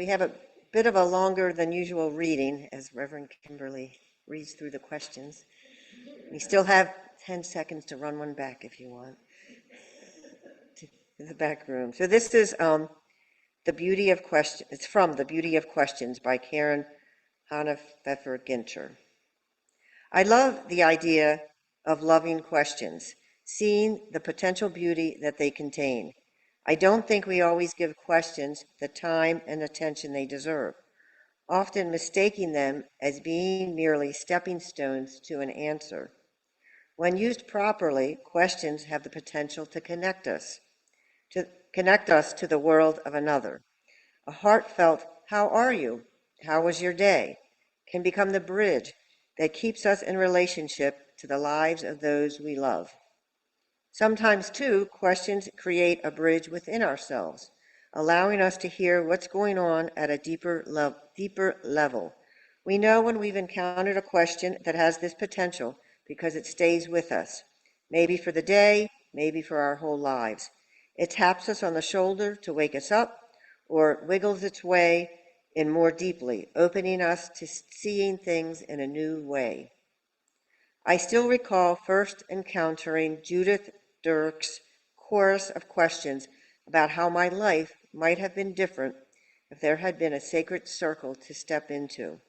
we have a bit of a longer than usual reading as Reverend Kimberley reads through the questions. We still have 10 seconds to run one back if you want to the back room. So this is The Beauty of Questions. It's from The Beauty of Questions by Karen Horneffer-Ginter. I love the idea of loving questions, seeing the potential beauty that they contain. I don't think we always give questions the time and attention they deserve, often mistaking them as being merely stepping stones to an answer. When used properly, questions have the potential to connect us to the world of another. A heartfelt, "How are you? How was your day?" can become the bridge that keeps us in relationship to the lives of those we love. Sometimes, too, questions create a bridge within ourselves, allowing us to hear what's going on at a deeper level. We know when we've encountered a question that has this potential because it stays with us, maybe for the day, maybe for our whole lives. It taps us on the shoulder to wake us up, or it wiggles its way in more deeply, opening us to seeing things in a new way. I still recall first encountering Judith Dirk's chorus of questions about how my life might have been different if there had been a sacred circle to step into.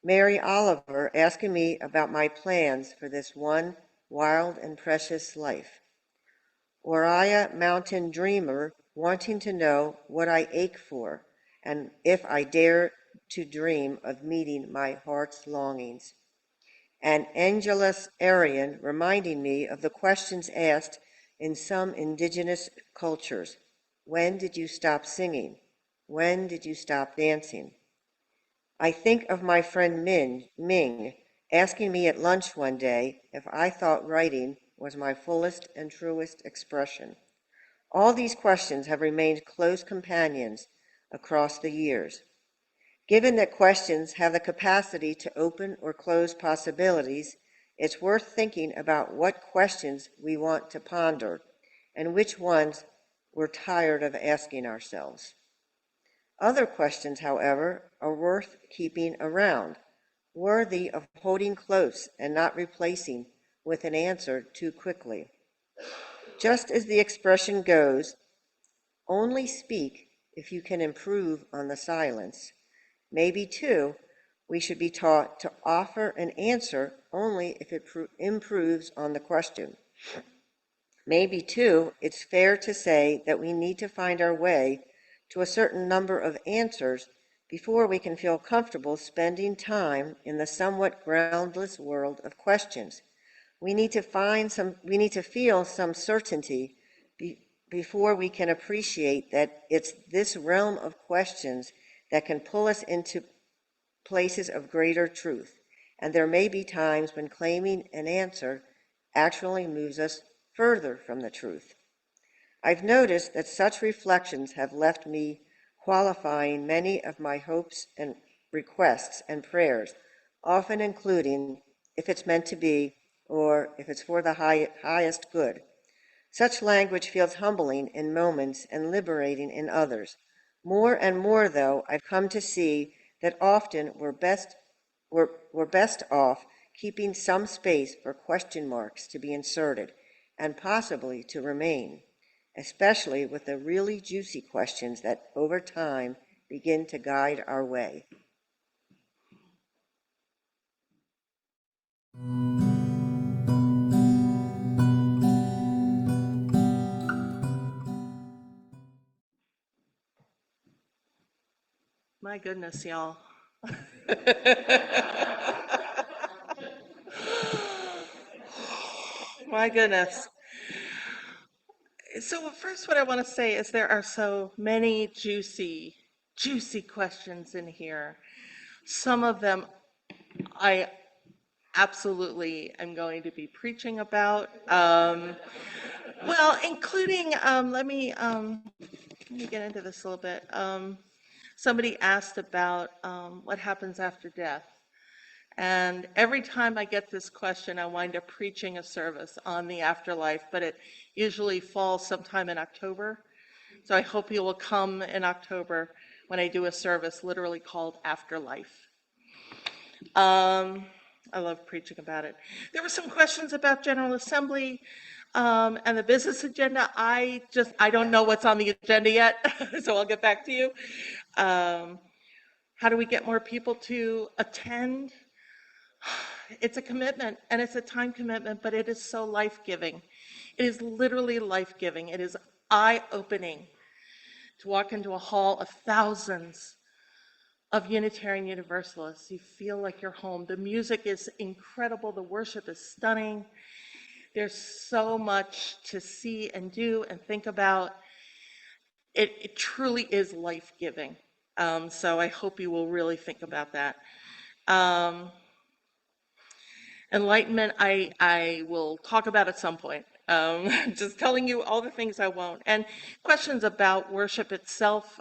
Mary Oliver asking me about my plans for this one wild and precious life. Oriah Mountain Dreamer wanting to know what I ache for and if I dare to dream of meeting my heart's longings. And Angelus Arian reminding me of the questions asked in some indigenous cultures. When did you stop singing? When did you stop dancing? I think of my friend Ming asking me at lunch one day if I thought writing was my fullest and truest expression. All these questions have remained close companions across the years. Given that questions have the capacity to open or close possibilities, it's worth thinking about what questions we want to ponder and which ones we're tired of asking ourselves. Other questions, however, are worth keeping around, worthy of holding close and not replacing with an answer too quickly. Just as the expression goes, only speak if you can improve on the silence. Maybe, too, we should be taught to offer an answer only if it improves on the question. Maybe, too, it's fair to say that we need to find our way to a certain number of answers before we can feel comfortable spending time in the somewhat groundless world of questions. We need to feel some certainty before we can appreciate that it's this realm of questions that can pull us into places of greater truth. And there may be times when claiming an answer actually moves us further from the truth. I've noticed that such reflections have left me qualifying many of my hopes and requests and prayers, often including if it's meant to be or if it's for the highest good. Such language feels humbling in moments and liberating in others. More and more, though, I've come to see that often we're best off keeping some space for question marks to be inserted and possibly to remain, especially with the really juicy questions that over time begin to guide our way. My goodness, y'all. My goodness. So first, what I want to say is there are so many juicy questions in here. Some of them I absolutely am going to be preaching about. Well, including, let me get into this a little bit. Somebody asked about what happens after death. And every time I get this question, I wind up preaching a service on the afterlife, but it usually falls sometime in October. So I hope you will come in October when I do a service literally called Afterlife. Um, I love preaching about it. There were some questions about General Assembly and the business agenda. I don't know what's on the agenda yet, so I'll get back to you. Um, how do we get more people to attend? It's a commitment and it's a time commitment, but it is so life-giving. It is literally life-giving. It is eye-opening to walk into a hall of thousands of Unitarian Universalists. You feel like you're home. The music is incredible. The worship is stunning. There's so much to see and do and think about. It truly is life-giving. So I hope you will really think about that. Um, Enlightenment, I will talk about at some point. Just telling you all the things I won't. And questions about worship itself.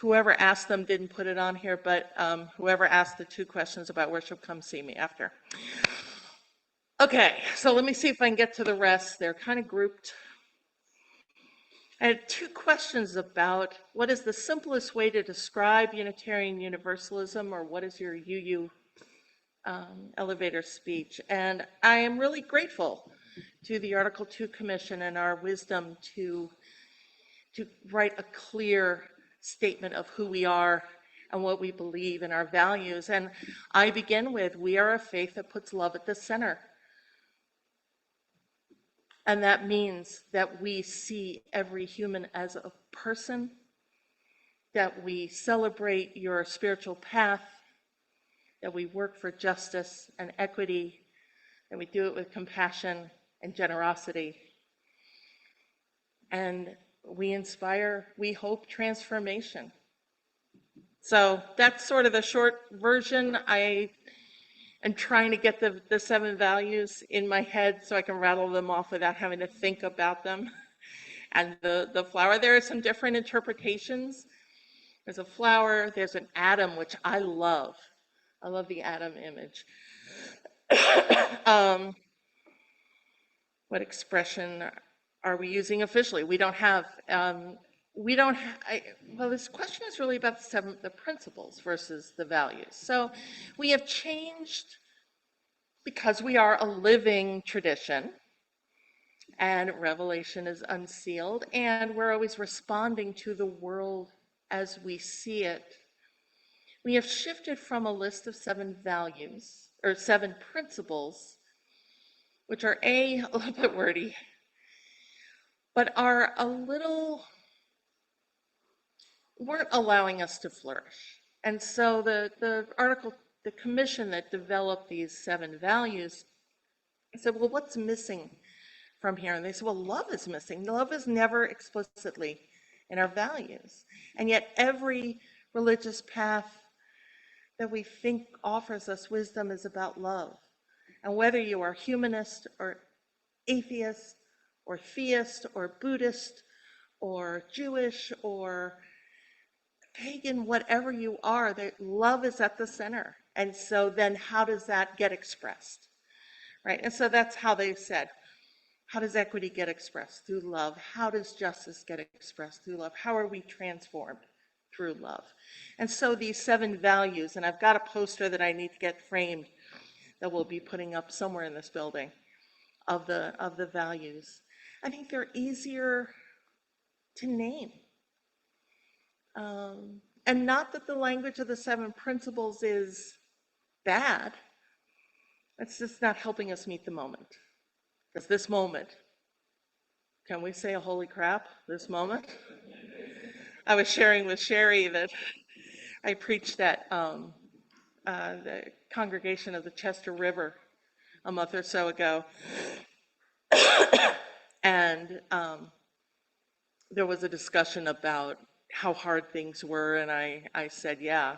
Whoever asked them didn't put it on here, but whoever asked the 2 questions about worship, come see me after. Okay, so let me see if I can get to the rest. They're kind of grouped. I had 2 questions about what is the simplest way to describe Unitarian Universalism, or what is your UU elevator speech. And I am really grateful to the Article 2 Commission and our wisdom to write a clear statement of who we are and what we believe and our values. And I begin with, we are a faith that puts love at the center. And that means that we see every human as a person, that we celebrate your spiritual path, that we work for justice and equity, and we do it with compassion and generosity. And we inspire, we hope, transformation. So that's sort of the short version. I am trying to get the 7 values in my head so I can rattle them off without having to think about them. And the flower, there are some different interpretations. There's a flower, there's an atom, which I love. I love the atom image. What expression are we using officially? We don't have, well, this question is really about the principles versus the values. So we have changed because we are a living tradition and revelation is unsealed, and we're always responding to the world as we see it. We have shifted from a list of 7 values, or 7 principles, which are a little bit wordy, but are weren't allowing us to flourish. And so the commission that developed these 7 values said, well, what's missing from here? And they said, well, love is missing. Love is never explicitly in our values. And yet every religious path that we think offers us wisdom is about love. And whether you are humanist or atheist or theist or Buddhist or Jewish or pagan, whatever you are, love is at the center. And so then how does that get expressed? Right? And so that's how they said, how does equity get expressed? Through love. How does justice get expressed? Through love. How are we transformed? Through love. And so these 7 values, and I've got a poster that I need to get framed that we'll be putting up somewhere in this building of the values. I think they're easier to name. And not that the language of the 7 principles is bad. It's just not helping us meet the moment. Because this moment, can we say a holy crap, this moment? I was sharing with Sherry that I preached at the congregation of the Chester River a month or so ago. And there was a discussion about how hard things were. And I said, yeah,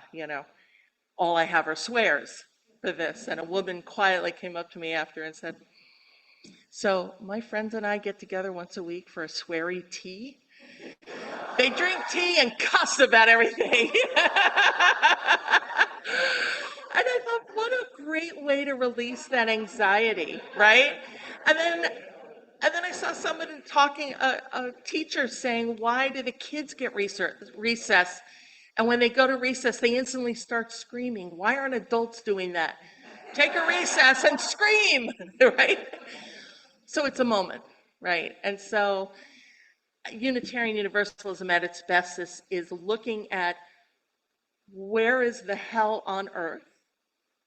all I have are swears for this. And a woman quietly came up to me after and said, so my friends and I get together once a week for a sweary tea. They drink tea and cuss about everything. And I thought, what a great way to release that anxiety, right? And then And then I saw somebody talking, a teacher saying, why do the kids get recess? And when they go to recess, they instantly start screaming. Why aren't adults doing that? Take a recess and scream, right? So it's a moment, right? And so Unitarian Universalism at its best is looking at where is the hell on earth,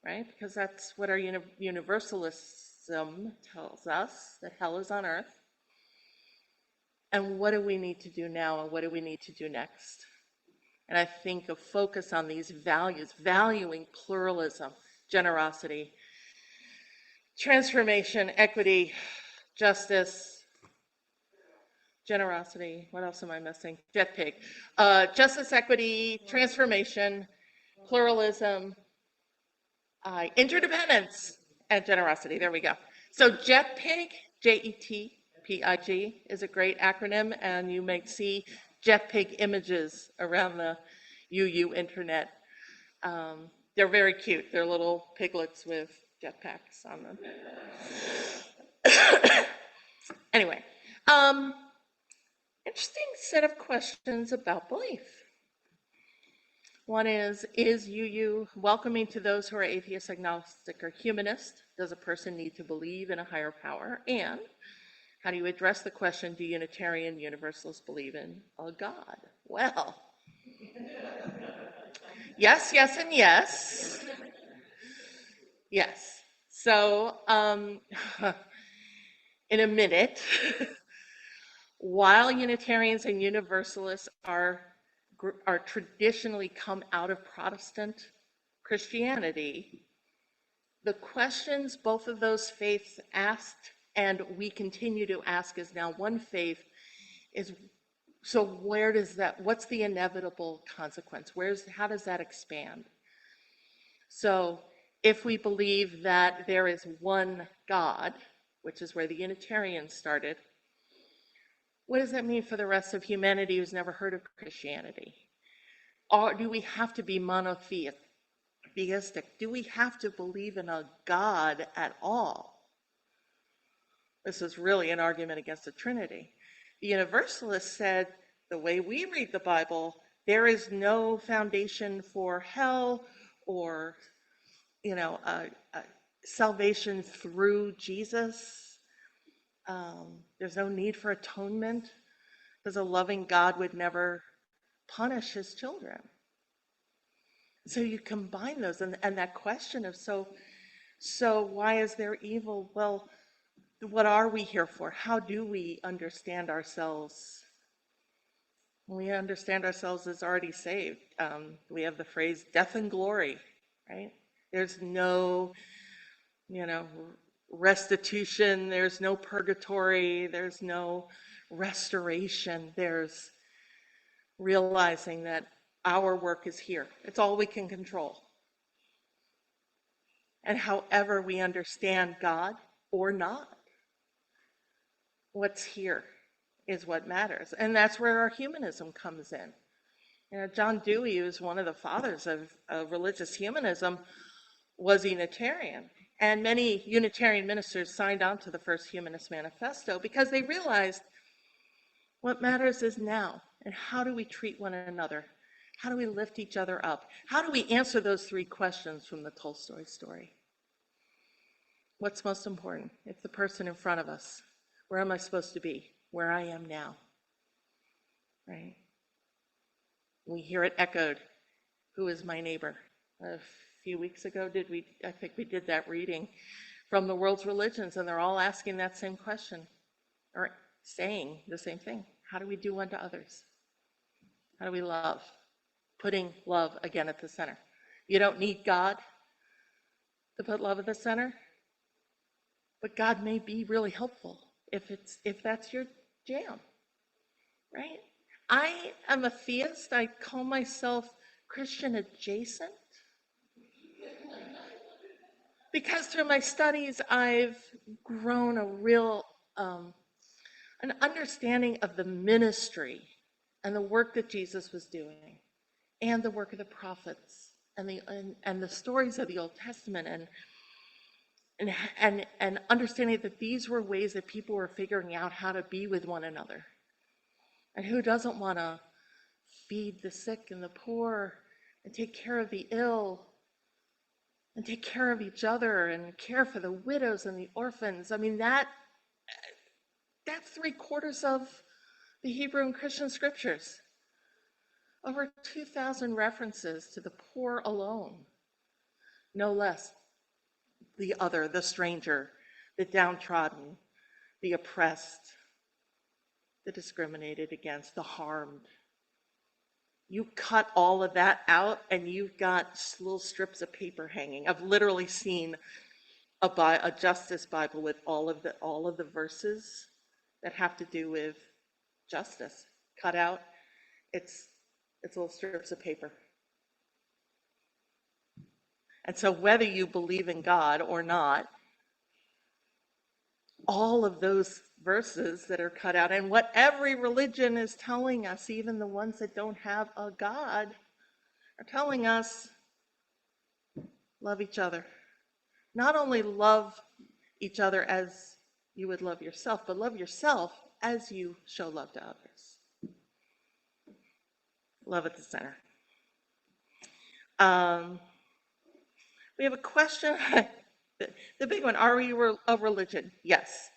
right? Because that's what our universalism tells us, that hell is on earth. And what do we need to do now, and what do we need to do next? And I think a focus on these values, valuing pluralism, generosity, transformation, equity, justice, generosity, what else am I missing? Jet pig. Justice, equity, transformation, pluralism, interdependence, and generosity. There we go. So JETPIG, JETPIG, is a great acronym, and you may see JETPIG images around the UU internet. They're very cute. They're little piglets with jetpacks on them. Anyway, interesting set of questions about belief. One is UU welcoming to those who are atheist, agnostic, or humanist? Does a person need to believe in a higher power? And how do you address the question, do Unitarian Universalists believe in a God? Well, yes, yes, and yes. Yes. So, in a minute, while Unitarians and Universalists are traditionally come out of Protestant Christianity, the questions both of those faiths asked and we continue to ask as now one faith is, so where does that, what's the inevitable consequence? How does that expand? So if we believe that there is one God, which is where the Unitarians started, what does that mean for the rest of humanity who's never heard of Christianity? Or do we have to be monotheistic? Do we have to believe in a God at all? This is really an argument against the Trinity. The Universalists said, the way we read the Bible, there is no foundation for hell or, salvation through Jesus. There's no need for atonement because a loving God would never punish his children. So you combine those and that question of, so why is there evil? Well, what are we here for? How do we understand ourselves? We understand ourselves as already saved. We have the phrase death and glory, right? There's no, restitution. There's no purgatory. There's no restoration. There's realizing that our work is here. It's all we can control. And however we understand God or not, what's here is what matters. And that's where our humanism comes in. John Dewey, who's one of the fathers of religious humanism, was Unitarian. And many Unitarian ministers signed on to the first Humanist Manifesto because they realized what matters is now. And how do we treat one another? How do we lift each other up? How do we answer those three questions from the Tolstoy story? What's most important? It's the person in front of us. Where am I supposed to be? Where I am now, right? We hear it echoed. Who is my neighbor? A few weeks ago, I think we did that reading from the world's religions, and they're all asking that same question, or saying the same thing. How do we do unto others? How do we love? Putting love again at the center. You don't need God to put love at the center, but God may be really helpful if that's your jam, right? I am a theist. I call myself Christian adjacent because through my studies I've grown a real an understanding of the ministry and the work that Jesus was doing, and the work of the prophets and the stories of the Old Testament, and, and understanding that these were ways that people were figuring out how to be with one another. And who doesn't want to feed the sick and the poor and take care of the ill and take care of each other and care for the widows and the orphans? I mean, that's 3/4 of the Hebrew and Christian scriptures. Over 2,000 references to the poor alone, no less. The other, the stranger, the downtrodden, the oppressed, the discriminated against, the harmed. You cut all of that out and you've got little strips of paper hanging. I've literally seen a justice Bible with all of the verses that have to do with justice cut out. It's little strips of paper. And so whether you believe in God or not, all of those verses that are cut out, and what every religion is telling us, even the ones that don't have a God, are telling us, love each other. Not only love each other as you would love yourself, but love yourself as you show love to others. Love at the center. We have a question. The big one, are we a religion? Yes.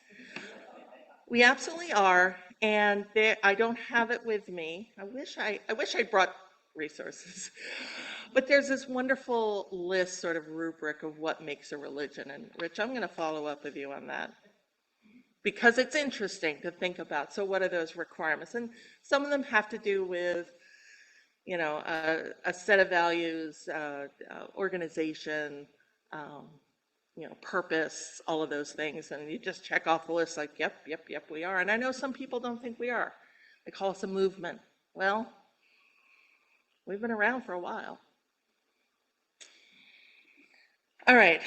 We absolutely are, and I don't have it with me. I wish I brought resources. But there's this wonderful list, sort of rubric of what makes a religion. And Rich, I'm going to follow up with you on that because it's interesting to think about. So what are those requirements? And some of them have to do with, a set of values, organization, purpose, all of those things. And you just check off the list like, yep, we are. And I know some people don't think we are. They call us a movement. Well, we've been around for a while. All right.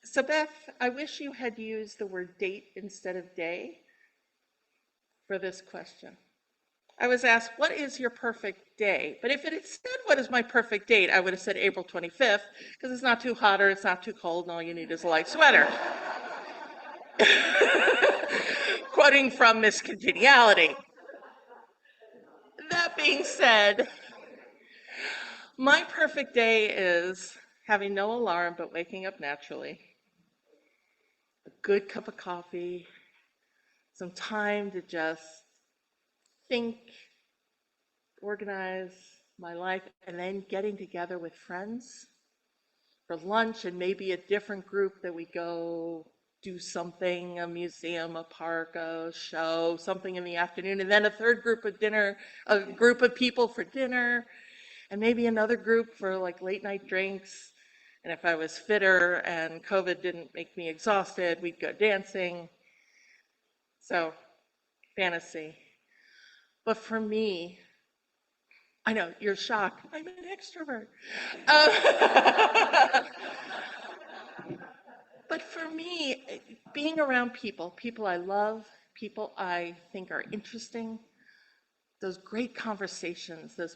So Beth, I wish you had used the word date instead of day for this question. I was asked, what is your perfect day? But if it had said, what is my perfect date, I would have said April 25th, because it's not too hot or it's not too cold, and all you need is a light sweater. Quoting from Miss Congeniality. That being said, my perfect day is having no alarm but waking up naturally, a good cup of coffee, some time to just think, organize my life, and then getting together with friends for lunch, and maybe a different group that we go do something, a museum, a park, a show, something in the afternoon, and then a third group of dinner, a group of people for dinner, and maybe another group for like late night drinks. And if I was fitter and COVID didn't make me exhausted, we'd go dancing. So, fantasy. But for me, I know, you're shocked. I'm an extrovert. But for me, being around people I love, people I think are interesting, those great conversations, those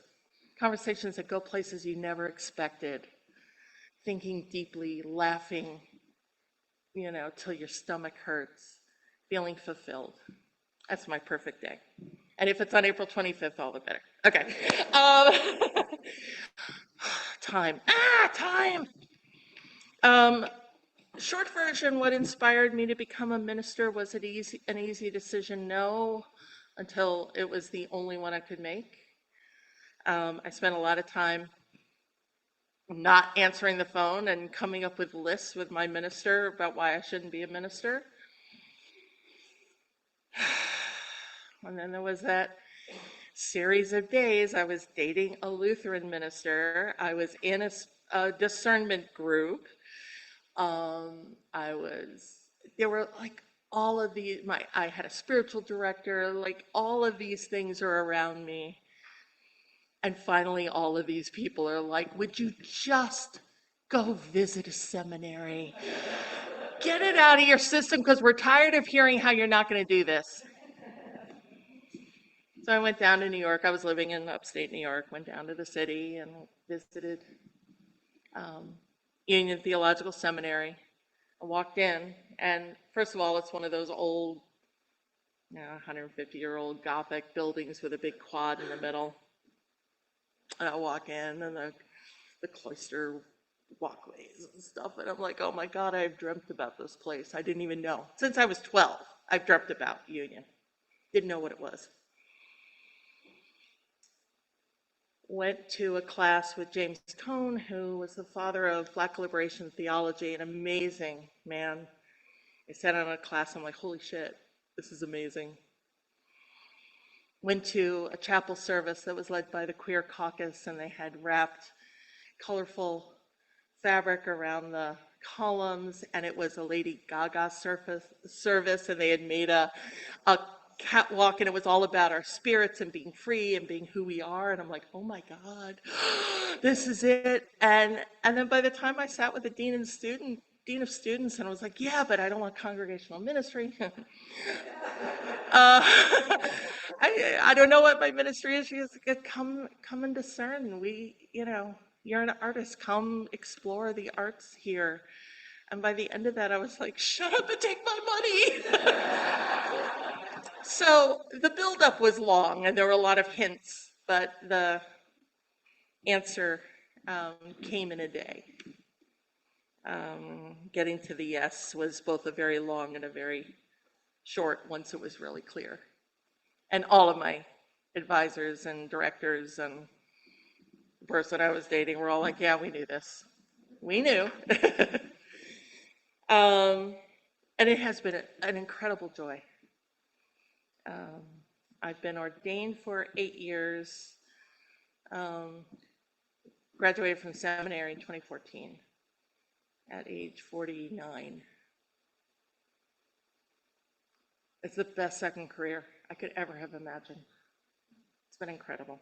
conversations that go places you never expected, thinking deeply, laughing, till your stomach hurts, feeling fulfilled. That's my perfect day. And if it's on April 25th, all the better. Okay. Time. Time. Short version, what inspired me to become a minister was an easy decision? No, until it was the only one I could make. I spent a lot of time not answering the phone and coming up with lists with my minister about why I shouldn't be a minister. And then there was that series of days I was dating a Lutheran minister. I was in a discernment group. There were like all of these, I had a spiritual director, like all of these things are around me. And finally, all of these people are like, would you just go visit a seminary? Get it out of your system because we're tired of hearing how you're not going to do this. So I went down to New York. I was living in upstate New York, went down to the city and visited Union Theological Seminary. I walked in, and first of all, it's one of those old, 150-year-old Gothic buildings with a big quad in the middle. And I walk in, and the cloister walkways and stuff, and I'm like, oh my God, I've dreamt about this place. I didn't even know. Since I was 12, I've dreamt about Union. Didn't know what it was. Went to a class with James Cone, who was the father of Black liberation theology, an amazing man. I sat on a class, I'm like, holy shit, this is amazing. Went to a chapel service that was led by the Queer Caucus, and they had wrapped colorful fabric around the columns, and it was a Lady Gaga service, and they had made a catwalk, and it was all about our spirits and being free and being who we are. And I'm like, oh my God, this is it. And then by the time I sat with the dean of students, and I was like, yeah, but I don't want congregational ministry. I don't know what my ministry is. She said, come and discern. You're an artist. Come explore the arts here. And by the end of that, I was like, shut up and take my money. So the buildup was long, and there were a lot of hints, but the answer came in a day. Getting to the yes was both a very long and a very short once it was really clear. And all of my advisors and directors and the person I was dating were all like, yeah, we knew this. We knew. And it has been an incredible joy. I've been ordained for 8 years, graduated from seminary in 2014 at age 49. It's the best second career I could ever have imagined. It's been incredible.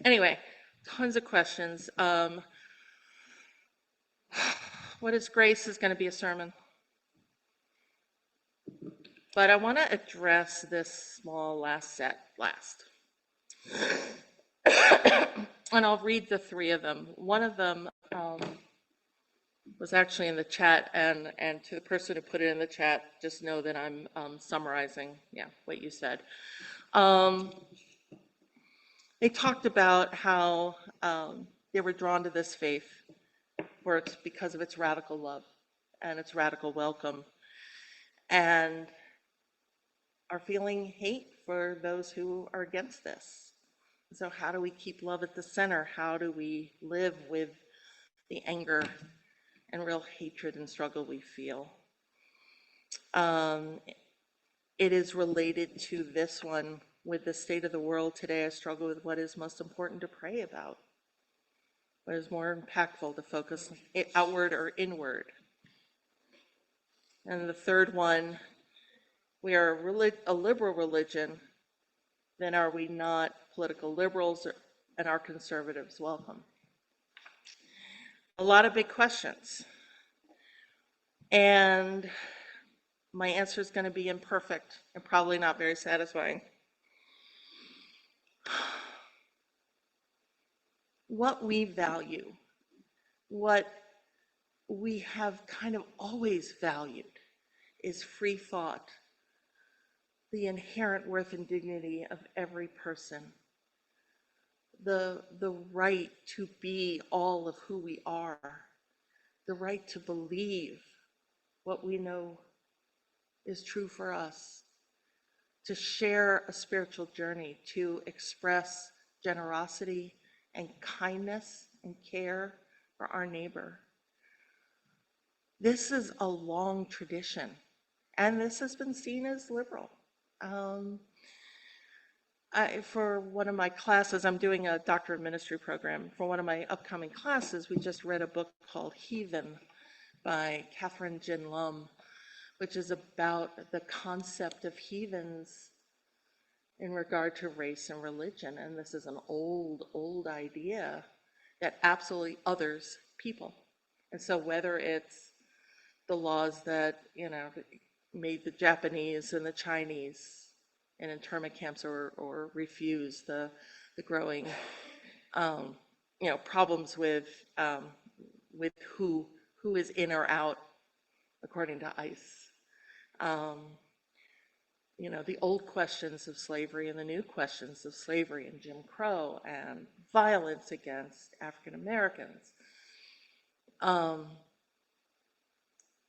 Anyway, tons of questions. What is grace is going to be a sermon. But I want to address this small last set last. And I'll read the three of them. One of them was actually in the chat, and to the person who put it in the chat, just know that I'm summarizing, what you said. They talked about how they were drawn to this faith because of its radical love and its radical welcome, and are feeling hate for those who are against this. So how do we keep love at the center? How do we live with the anger and real hatred and struggle we feel? It is related to this one. With the state of the world today, I struggle with what is most important to pray about. What is more impactful to focus outward or inward? And the third one, we are a liberal religion, then are we not political liberals and are conservatives welcome? A lot of big questions. And my answer is going to be imperfect and probably not very satisfying. What we value, what we have kind of always valued, is free thought, the inherent worth and dignity of every person, the right to be all of who we are, the right to believe what we know is true for us, to share a spiritual journey, to express generosity and kindness and care for our neighbor. This is a long tradition, and this has been seen as liberal. For one of my classes, I'm doing a Doctor of Ministry program. For one of my upcoming classes, we just read a book called Heathen by Catherine Jin Lum, which is about the concept of heathens in regard to race and religion. And this is an old idea that absolutely others people. And so whether it's the laws that, made the Japanese and the Chinese in internment camps or refuse the growing, problems with who is in or out according to ICE. Um, the old questions of slavery and the new questions of slavery and Jim Crow and violence against African Americans.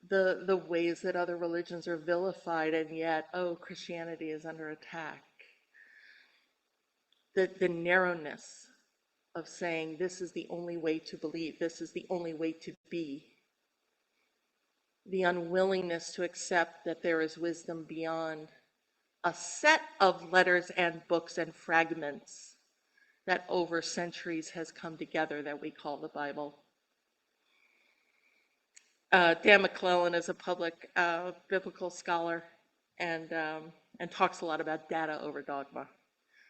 The ways that other religions are vilified, and yet, Christianity is under attack. The narrowness of saying this is the only way to believe, this is the only way to be. The unwillingness to accept that there is wisdom beyond a set of letters and books and fragments that over centuries has come together that we call the Bible. Dan McClellan is a public biblical scholar and talks a lot about data over dogma.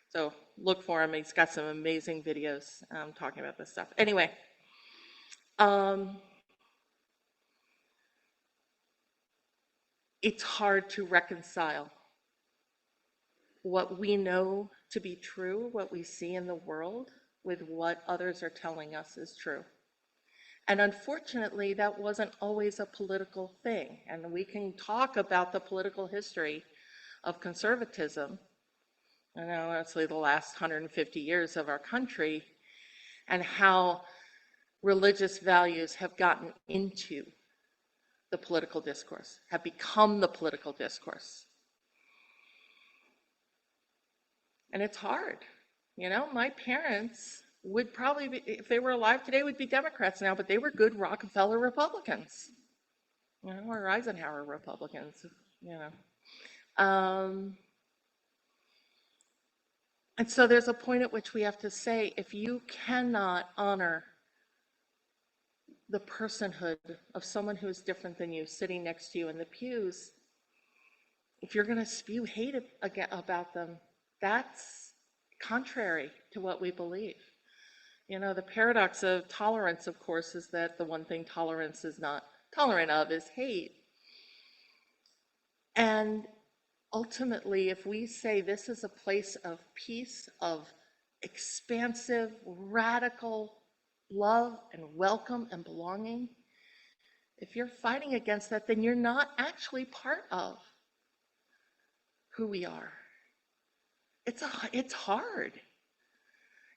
So look for him. He's got some amazing videos talking about this stuff. Anyway, it's hard to reconcile what we know to be true, what we see in the world, with what others are telling us is true. And unfortunately, that wasn't always a political thing. And we can talk about the political history of conservatism, honestly, the last 150 years of our country, and how religious values have gotten into the political discourse, have become the political discourse. And it's hard. My parents would probably be, if they were alive today, would be Democrats now, but they were good Rockefeller Republicans, or Eisenhower Republicans, And so there's a point at which we have to say, if you cannot honor the personhood of someone who is different than you sitting next to you in the pews, if you're going to spew hate about them, that's contrary to what we believe. The paradox of tolerance, of course, is that the one thing tolerance is not tolerant of is hate. And ultimately, if we say this is a place of peace, of expansive, radical love and welcome and belonging, if you're fighting against that, then you're not actually part of who we are. It's hard.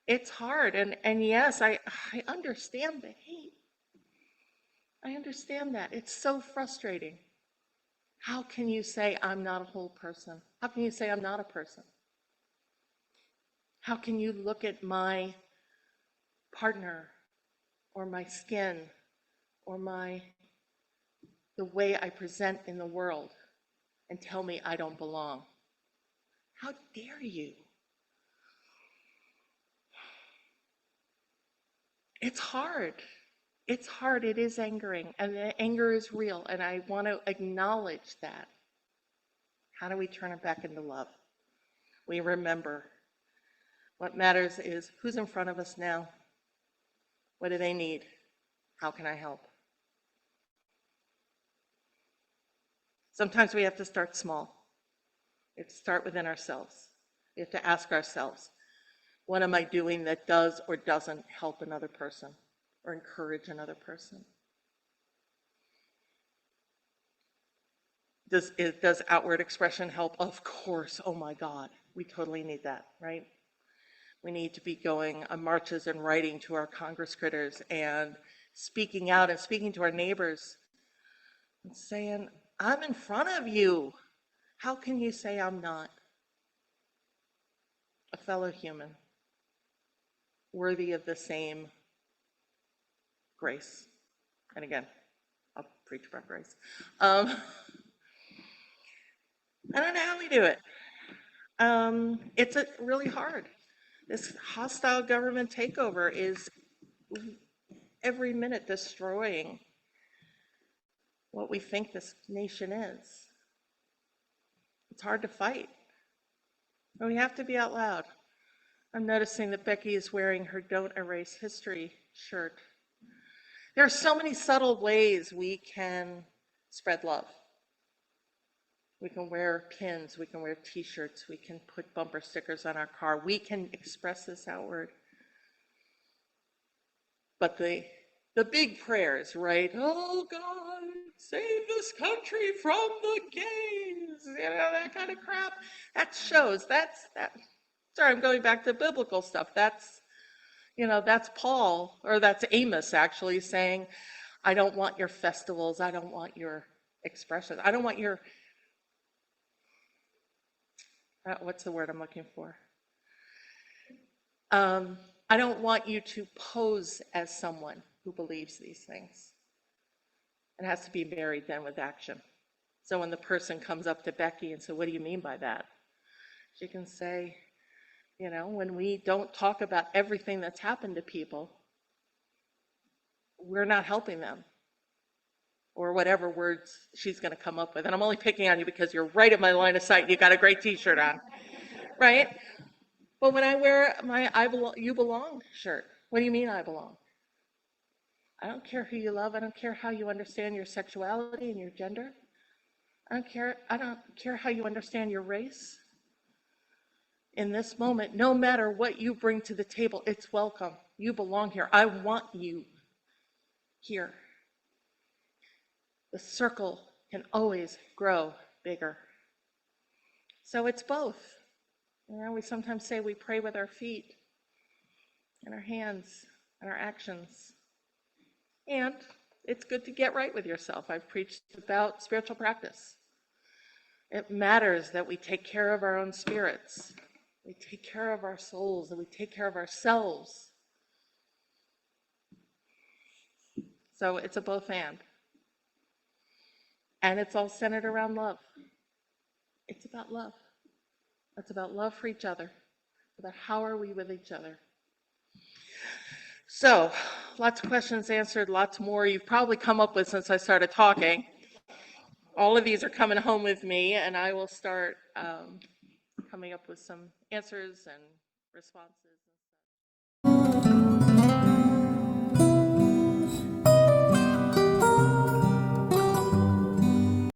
It's hard. And yes, I understand the hate. I understand that. It's so frustrating. How can you say I'm not a whole person? How can you say I'm not a person? How can you look at my partner or my skin or the way I present in the world and tell me I don't belong? How dare you? It's hard. It's hard. It is angering. And the anger is real. And I want to acknowledge that. How do we turn it back into love? We remember. What matters is who's in front of us now? What do they need? How can I help? Sometimes we have to start small. We have to start within ourselves. We have to ask ourselves, what am I doing that does or doesn't help another person or encourage another person? Does outward expression help? Of course. Oh my God. We totally need that, right? We need to be going on marches and writing to our Congress critters and speaking out and speaking to our neighbors and saying, I'm in front of you. How can you say I'm not? A fellow human, worthy of the same grace. And again, I'll preach about grace. I don't know how we do it. It's really hard. This hostile government takeover is every minute destroying what we think this nation is. It's hard to fight. But we have to be out loud. I'm noticing that Becky is wearing her Don't Erase History shirt. There are so many subtle ways we can spread love. We can wear pins, we can wear t-shirts, we can put bumper stickers on our car. We can express this outward. But the big prayers, right? Oh God, save this country from the gays, that kind of crap. That shows, sorry, I'm going back to biblical stuff. That's Paul, or that's Amos actually saying, I don't want your festivals, I don't want your expressions, I don't want your, what's the word I'm looking for? I don't want you to pose as someone who believes these things. It has to be married then with action. So when the person comes up to Becky and says, what do you mean by that? She can say, when we don't talk about everything that's happened to people, we're not helping them. Or whatever words she's going to come up with. And I'm only picking on you because you're right at my line of sight and you got a great t-shirt on, right? But when I wear my You Belong shirt, what do you mean I belong? I don't care who you love. I don't care how you understand your sexuality and your gender. I don't care how you understand your race. In this moment, no matter what you bring to the table, it's welcome. You belong here. I want you here. The circle can always grow bigger. So it's both. We sometimes say we pray with our feet and our hands and our actions. And it's good to get right with yourself. I've preached about spiritual practice. It matters that we take care of our own spirits, we take care of our souls, and we take care of ourselves. So it's a both and. And it's all centered around love. It's about love. It's about love for each other. It's about how are we with each other. So, lots of questions answered, lots more you've probably come up with since I started talking. All of these are coming home with me, and I will start coming up with some answers and responses.